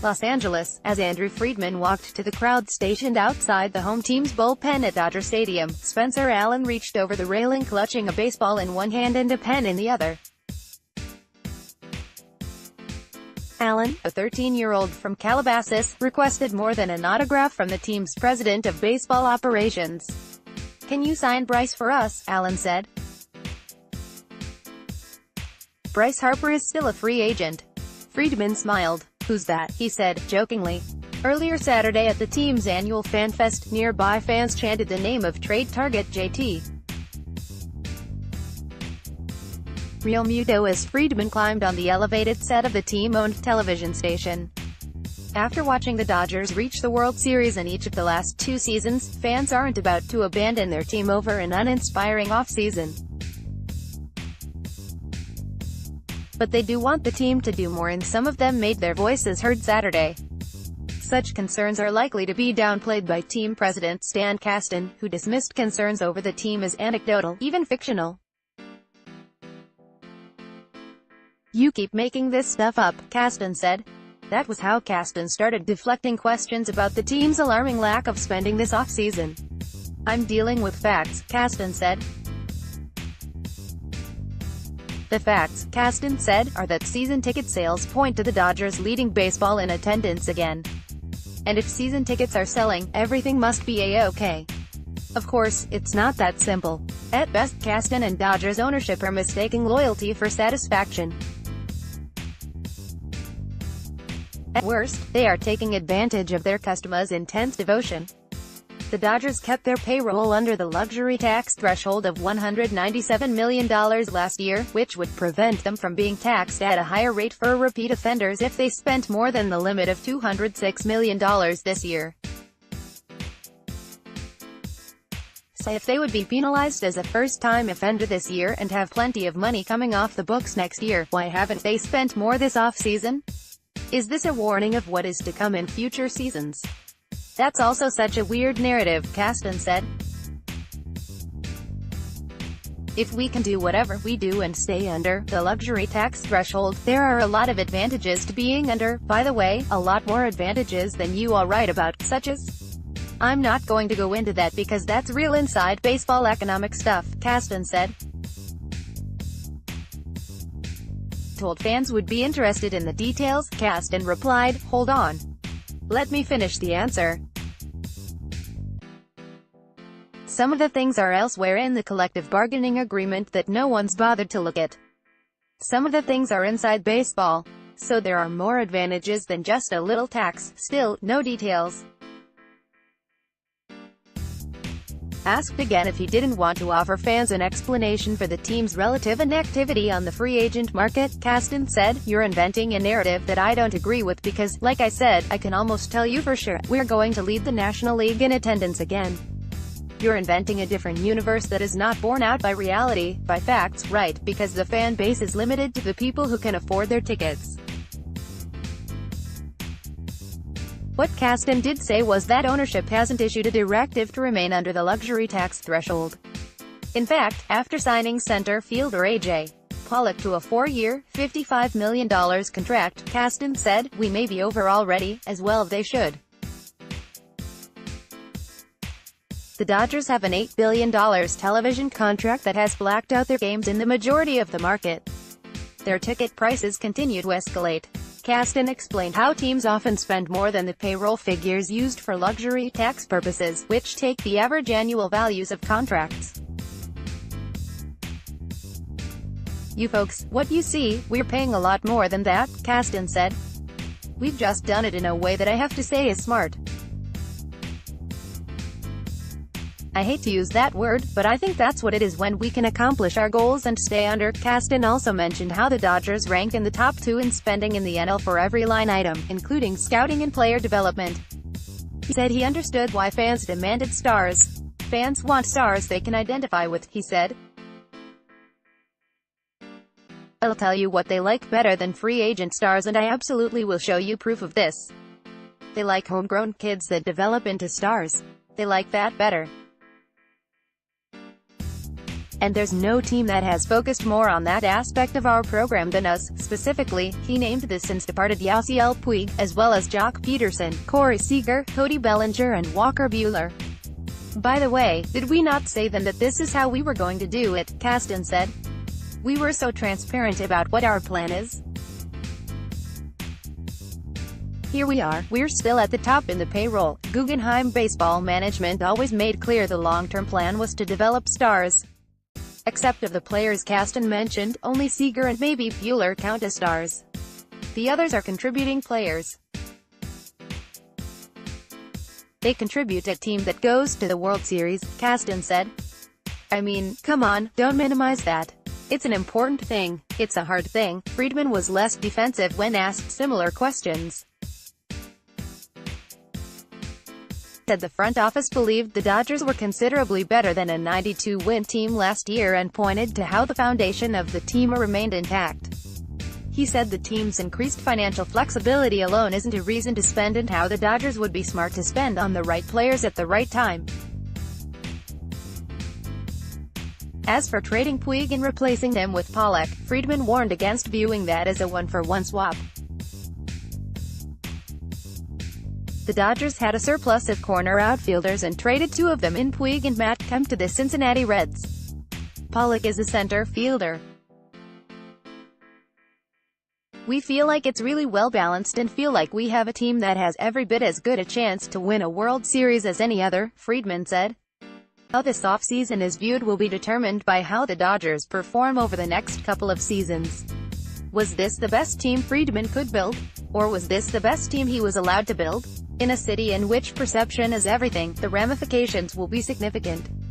Los Angeles, as Andrew Friedman walked to the crowd stationed outside the home team's bullpen at Dodger Stadium. Spencer Allen reached over the railing clutching a baseball in one hand and a pen in the other. Allen, a 13-year-old from Calabasas, requested more than an autograph from the team's president of baseball operations. "Can you sign Bryce for us?" Allen said. "Bryce Harper is still a free agent." Friedman smiled. "Who's that?" he said, jokingly. Earlier Saturday at the team's annual FanFest, nearby fans chanted the name of trade target JT Realmuto as Friedman climbed on the elevated set of the team-owned television station. After watching the Dodgers reach the World Series in each of the last 2 seasons, fans aren't about to abandon their team over an uninspiring offseason. But they do want the team to do more, and some of them made their voices heard Saturday. Such concerns are likely to be downplayed by team president Stan Kasten, who dismissed concerns over the team as anecdotal, even fictional. "You keep making this stuff up," Kasten said. That was how Kasten started deflecting questions about the team's alarming lack of spending this offseason. "I'm dealing with facts," Kasten said. The facts, Kasten said, are that season ticket sales point to the Dodgers leading baseball in attendance again. And if season tickets are selling, everything must be a-okay. Of course, it's not that simple. At best, Kasten and Dodgers ownership are mistaking loyalty for satisfaction. At worst, they are taking advantage of their customers' intense devotion. The Dodgers kept their payroll under the luxury tax threshold of $197 million last year, which would prevent them from being taxed at a higher rate for repeat offenders if they spent more than the limit of $206 million this year. So if they would be penalized as a first-time offender this year and have plenty of money coming off the books next year, why haven't they spent more this offseason? Is this a warning of what is to come in future seasons? That's also such a weird narrative, Kasten said. If we can do whatever we do and stay under the luxury tax threshold, there are a lot of advantages to being under, by the way, a lot more advantages than you all write about, such as... I'm not going to go into that because that's real inside baseball economic stuff, Kasten said. Told fans would be interested in the details, Kasten replied, "Hold on. Let me finish the answer. Some of the things are elsewhere in the collective bargaining agreement that no one's bothered to look at. Some of the things are inside baseball. So there are more advantages than just a little tax. Still, no details." Asked again if he didn't want to offer fans an explanation for the team's relative inactivity on the free agent market, Kasten said, "You're inventing a narrative that I don't agree with because, like I said, I can almost tell you for sure, we're going to lead the National League in attendance again. You're inventing a different universe that is not borne out by reality, by facts, right, because the fan base is limited to the people who can afford their tickets." What Kasten did say was that ownership hasn't issued a directive to remain under the luxury tax threshold. In fact, after signing center fielder A.J. Pollock to a 4-year, $55 million contract, Kasten said, "We may be over already, as well they should." The Dodgers have an $8 billion television contract that has blacked out their games in the majority of the market. Their ticket prices continue to escalate. Kasten explained how teams often spend more than the payroll figures used for luxury tax purposes, which take the average annual values of contracts. "You folks, what you see, we're paying a lot more than that," Kasten said. "We've just done it in a way that I have to say is smart. I hate to use that word, but I think that's what it is when we can accomplish our goals and stay under." Kasten also mentioned how the Dodgers rank in the top 2 in spending in the NL for every line item, including scouting and player development. He said he understood why fans demanded stars. "Fans want stars they can identify with," he said. "I'll tell you what they like better than free agent stars, and I absolutely will show you proof of this. They like homegrown kids that develop into stars. They like that better. And there's no team that has focused more on that aspect of our program than us. Specifically, he named the since departed Yasiel Puig, as well as Jock Peterson, Corey Seager, Cody Bellinger and Walker Buehler. By the way, did we not say then that this is how we were going to do it? Caston said. We were so transparent about what our plan is. Here we are, we're still at the top in the payroll. Guggenheim Baseball Management always made clear the long-term plan was to develop stars. Except of the players Caston mentioned, only Seager and maybe Buehler count as stars. The others are contributing players. They contribute a team that goes to the World Series, Caston said. I mean, come on, don't minimize that. It's an important thing. It's a hard thing. Friedman was less defensive when asked similar questions. Said the front office believed the Dodgers were considerably better than a 92-win team last year and pointed to how the foundation of the team remained intact. He said the team's increased financial flexibility alone isn't a reason to spend and how the Dodgers would be smart to spend on the right players at the right time. As for trading Puig and replacing them with Pollock, Friedman warned against viewing that as a one-for-one swap. The Dodgers had a surplus of corner outfielders and traded two of them in Puig and Matt Kemp to the Cincinnati Reds. Pollock is a center fielder. We feel like it's really well balanced and feel like we have a team that has every bit as good a chance to win a World Series as any other, Friedman said. How this offseason is viewed will be determined by how the Dodgers perform over the next couple of seasons. Was this the best team Friedman could build? Or was this the best team he was allowed to build? In a city in which perception is everything, the ramifications will be significant.